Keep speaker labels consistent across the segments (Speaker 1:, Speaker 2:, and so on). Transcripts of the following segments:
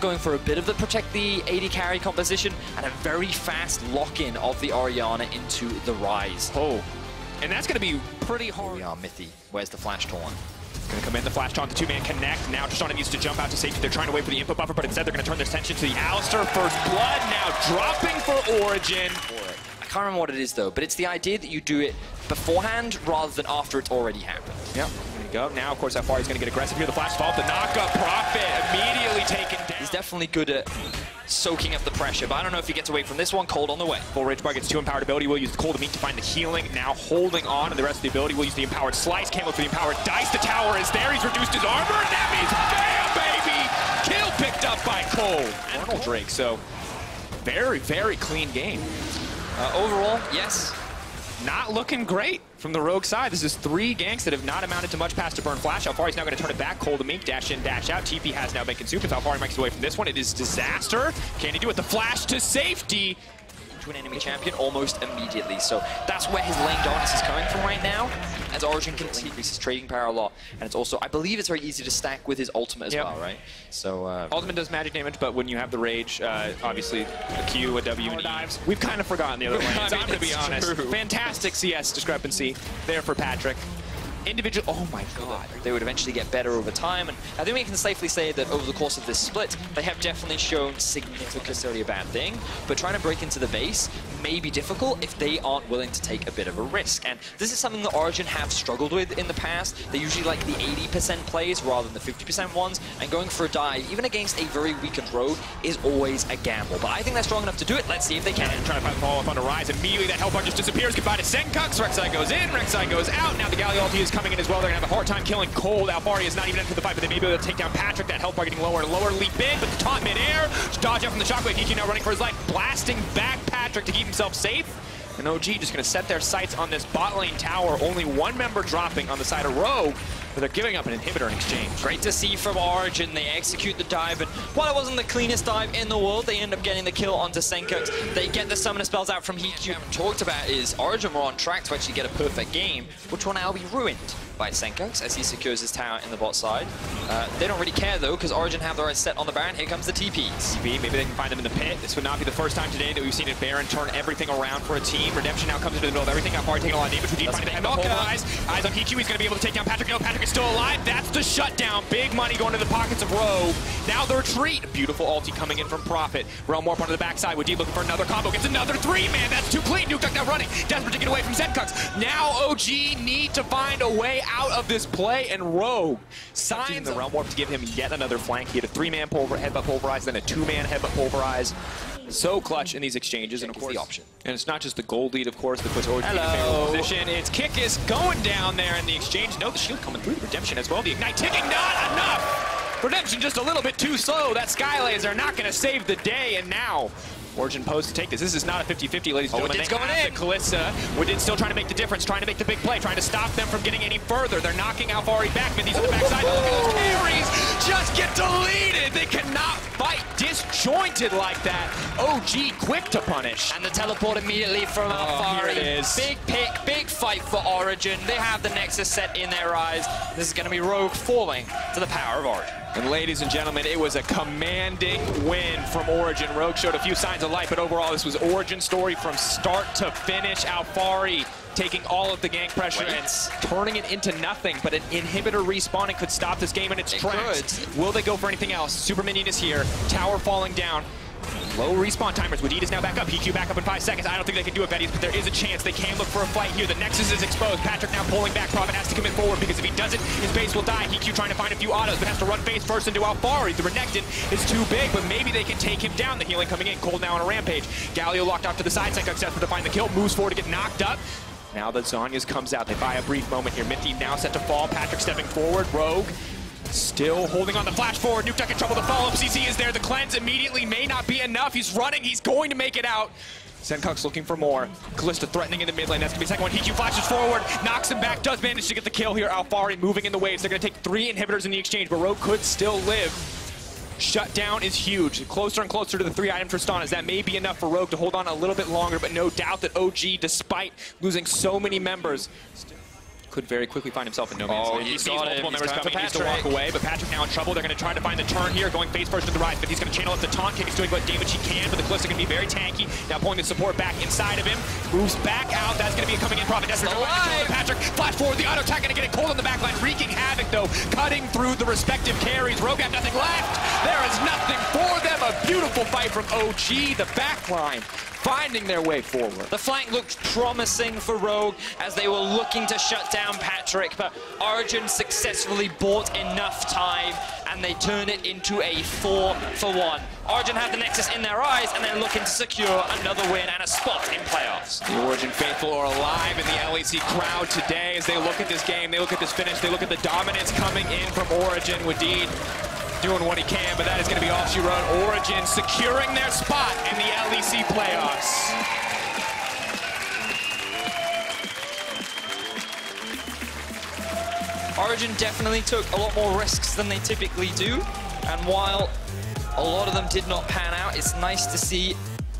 Speaker 1: going for a bit of the protect the AD carry composition and a very fast lock-in of the Orianna into the Ryze.
Speaker 2: Oh, and that's going to be pretty hard.
Speaker 1: Here we are, Mithy. Where's the Flash Taunt?
Speaker 2: Going to come in, the Flash Taunt, the two-man connect. Now Tristana needs to jump out to safety. They're trying to wait for the input buffer, but instead they're going to turn their attention to the Alistar. First blood now dropping for Origen.
Speaker 1: I can't remember what it is though, but it's the idea that you do it beforehand rather than after it's already happened.
Speaker 2: Yep, there you go. Now, of course, Alphari's going to get aggressive here. The Flash fault, the knock-up, Prophet immediately taken down.
Speaker 1: He's definitely good at soaking up the pressure, but I don't know if he gets away from this one. Cold on the way.
Speaker 2: Full Rage Bar gets 2 empowered ability. We'll use the Cold to Meat to find the healing. Now holding on to the rest of the ability. We'll use the empowered Slice. Can't look for the empowered Dice. The tower is there. He's reduced his armor, and that means bam, baby! Kill picked up by Cole. Arnold Drake, so very, very clean game.
Speaker 1: Overall, yes.
Speaker 2: Not looking great from the Rogue side. This is 3 ganks that have not amounted to much past to burn Flash. Alphari's now going to turn it back. Cole to Mink, dash in, dash out. TP has now been consumed. If Alphari makes away from this one, it is disaster. Can he do it? The Flash to safety.
Speaker 1: Into an enemy champion almost immediately. So that's where his lane darkness is coming from right now, as Origen can increase his trading power a lot. And it's also, I believe it's very easy to stack with his ultimate as well, right? So
Speaker 2: ultimate does magic damage, but when you have the rage, obviously a Q, a W, and dives. We've kind of forgotten the other lanes, I'm going to be honest.
Speaker 1: True.
Speaker 2: Fantastic CS discrepancy there for Patrick. Individual, oh my god.
Speaker 1: They would eventually get better over time, and I think we can safely say that over the course of this split, they have definitely shown significant, necessarily a bad thing, but trying to break into the base may be difficult if they aren't willing to take a bit of a risk. And this is something that Origen have struggled with in the past. They usually like the 80% plays rather than the 50% ones, and going for a dive, even against a very weakened Rogue, is always a gamble. But I think they're strong enough to do it. Let's see if they can.
Speaker 2: Trying to find the follow-up on the Ryze. Immediately that health bar just disappears. Goodbye to Senkux. Rek'Sai goes in, Rek'Sai goes out. Now the Galio ulti is coming in as well. They're going to have a hard time killing Cold. Alphari is not even into the fight, but they may be able to take down Patrick. That health bar getting lower and lower. Leap in, but the taunt mid-air. Dodge out from the shockwave. EQ now running for his life. Blasting back Patrick to keep himself safe. And OG just going to set their sights on this bot lane tower. Only one member dropping on the side of Rogue, but they're giving up an inhibitor in exchange.
Speaker 1: Great to see from Origen. They execute the dive, and while it wasn't the cleanest dive in the world, they end up getting the kill onto Senkux. They get the summoner spells out from Heat. We haven't talked about is Origen were on track to actually get a perfect game, which will now be ruined by Senkux as he secures his tower in the bot side. They don't really care though, because Origen have their eyes set on the Baron. Here comes the TPs.
Speaker 2: Maybe they can find them in the pit. This would not be the first time today that we've seen a Baron turn everything around for a team. Redemption now comes into the middle of everything. Alphari taking a lot of damage. Vegeta finding the head eyes on Hichu. He's going to be able to take down Patrick. No, Patrick is still alive. That's the shutdown. Big money going to the pockets of Rogue. Now the retreat. Beautiful ulti coming in from Prophet. Realm Warp onto the backside. Vegeta looking for another combo. Gets another 3-man. That's too clean. Nuke Duck now running. Desperate to get away from Senkux. Now OG need to find a way out of this play, and Rogue signs the Realm Warp to give him yet another flank. He had a 3-man headbutt pulverize, then a 2-man headbutt pulverize. So clutch in these exchanges, and of course,
Speaker 1: the option.
Speaker 2: And it's not just the gold lead, of course, that puts Origen in a favorable position. It's Kikis going down there in the exchange. No, the shield coming through. The Redemption as well. The Ignite ticking, not enough. Redemption just a little bit too slow. That Sky Laser not going to save the day, and now Origen posed to take this. This is not a 50-50, ladies and gentlemen.
Speaker 1: It's going in.
Speaker 2: Kalista. Widin still trying to make the difference, trying to make the big play, trying to stop them from getting any further. They're knocking Alphari back. Mithy's on the backside. Look at those carries. Just get deleted. They cannot fight disjointed like that. OG quick to punish.
Speaker 1: And the teleport immediately from Alphari.
Speaker 2: Here it is.
Speaker 1: Big pick, big fight for Origen. They have the Nexus set in their eyes. This is going to be Rogue falling to the power of Origen.
Speaker 2: And ladies and gentlemen, it was a commanding win from Origen. Rogue showed a few signs of life, but overall this was Origen's story from start to finish. Alphari taking all of the gank pressure and turning it into nothing, but an inhibitor respawning could stop this game in its tracks. Will they go for anything else? Super Minion is here, tower falling down. Low respawn timers. Vegeta's now back up. PQ back up in 5 seconds. I don't think they can do it, Betties, but there is a chance they can look for a fight here. The Nexus is exposed. Patrick now pulling back. Prophet has to commit forward because if he doesn't, his base will die. PQ trying to find a few autos, but has to run face first into Alphari. The Renekton is too big, but maybe they can take him down. The healing coming in. Cold now on a rampage. Galio locked off to the side. Senkux desperate to find the kill. Moves forward to get knocked up. Now the Zhonya's comes out. They buy a brief moment here. Mithy now set to fall. Patrick stepping forward. Rogue still holding on the flash forward. Nuke Duck in trouble. The follow-up CC is there. The cleanse immediately may not be enough. He's running. He's going to make it out. Senkux looking for more. Kalista threatening in the mid lane. That's going to be the second one. Hichu flashes forward, knocks him back, does manage to get the kill here. Alphari moving in the waves. They're going to take 3 inhibitors in the exchange, but Rogue could still live. Shutdown is huge. Closer and closer to the 3 items for Stanas. That may be enough for Rogue to hold on a little bit longer, but no doubt that OG, despite losing so many members, could very quickly find himself in no man's
Speaker 1: Oh,
Speaker 2: land. He
Speaker 1: he's
Speaker 2: sees
Speaker 1: got
Speaker 2: multiple
Speaker 1: him.
Speaker 2: members
Speaker 1: He's
Speaker 2: coming.
Speaker 1: going
Speaker 2: He
Speaker 1: for
Speaker 2: needs to walk
Speaker 1: Patrick.
Speaker 2: away, but Patrick now in trouble. They're going to try to find the turn here, going face first to the rise, but he's going to channel up the taunt kick. He's doing what damage he can, but the cliffs are going to be very tanky. Now pulling the support back inside of him. Moves back out. That's going to be a coming in profit. Desperate to find the kill with Patrick. Flash forward. The auto attack going to get it cold on the back line. Wreaking havoc, though. Cutting through the respective carries. Rogue have nothing left. There is nothing for them. A beautiful fight from OG. The back line finding their way forward.
Speaker 1: The flank looked promising for Rogue as they were looking to shut down Patrick, but Origen successfully bought enough time and they turned it into a 4-for-1. Origen have the Nexus in their eyes and they're looking to secure another win and a spot in playoffs.
Speaker 2: The Origen faithful are alive in the LEC crowd today as they look at this game, they look at this finish, they look at the dominance coming in from Origen. Wadid doing what he can, but that is going to be all she wrote. Origen securing their spot in the LEC playoffs.
Speaker 1: Origen definitely took a lot more risks than they typically do, and while a lot of them did not pan out, it's nice to see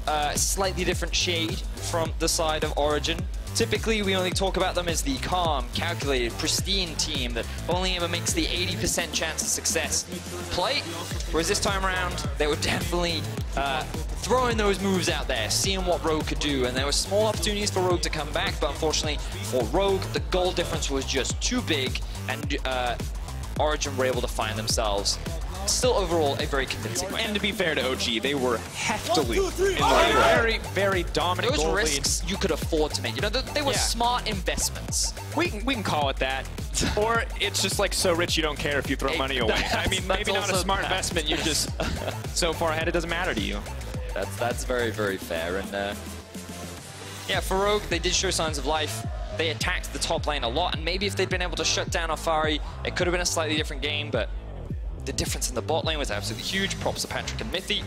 Speaker 1: a slightly different shade from the side of Origen. Typically, we only talk about them as the calm, calculated, pristine team that only ever makes the 80% chance of success play, whereas this time around, they were definitely throwing those moves out there, seeing what Rogue could do, and there were small opportunities for Rogue to come back, but unfortunately for Rogue, the goal difference was just too big, and Origen were able to find themselves still overall a very convincing win.
Speaker 2: And to be fair to OG, they were heftily in the very, very dominant
Speaker 1: Those
Speaker 2: goal
Speaker 1: risks you could afford to make. You know, they were smart investments.
Speaker 2: We can call it that. Or it's just like so rich you don't care if you throw money away. I mean, maybe not a smart investment. You're just so far ahead it doesn't matter to you.
Speaker 1: That's very, very fair. And yeah, for Rogue, they did show signs of life. They attacked the top lane a lot, and maybe if they'd been able to shut down Alphari, it could have been a slightly different game, but the difference in the bot lane was absolutely huge. Props to Patrick and Mithy.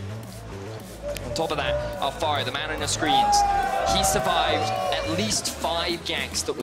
Speaker 1: On top of that, Alphari, the man in the screens, he survived at least 5 ganks that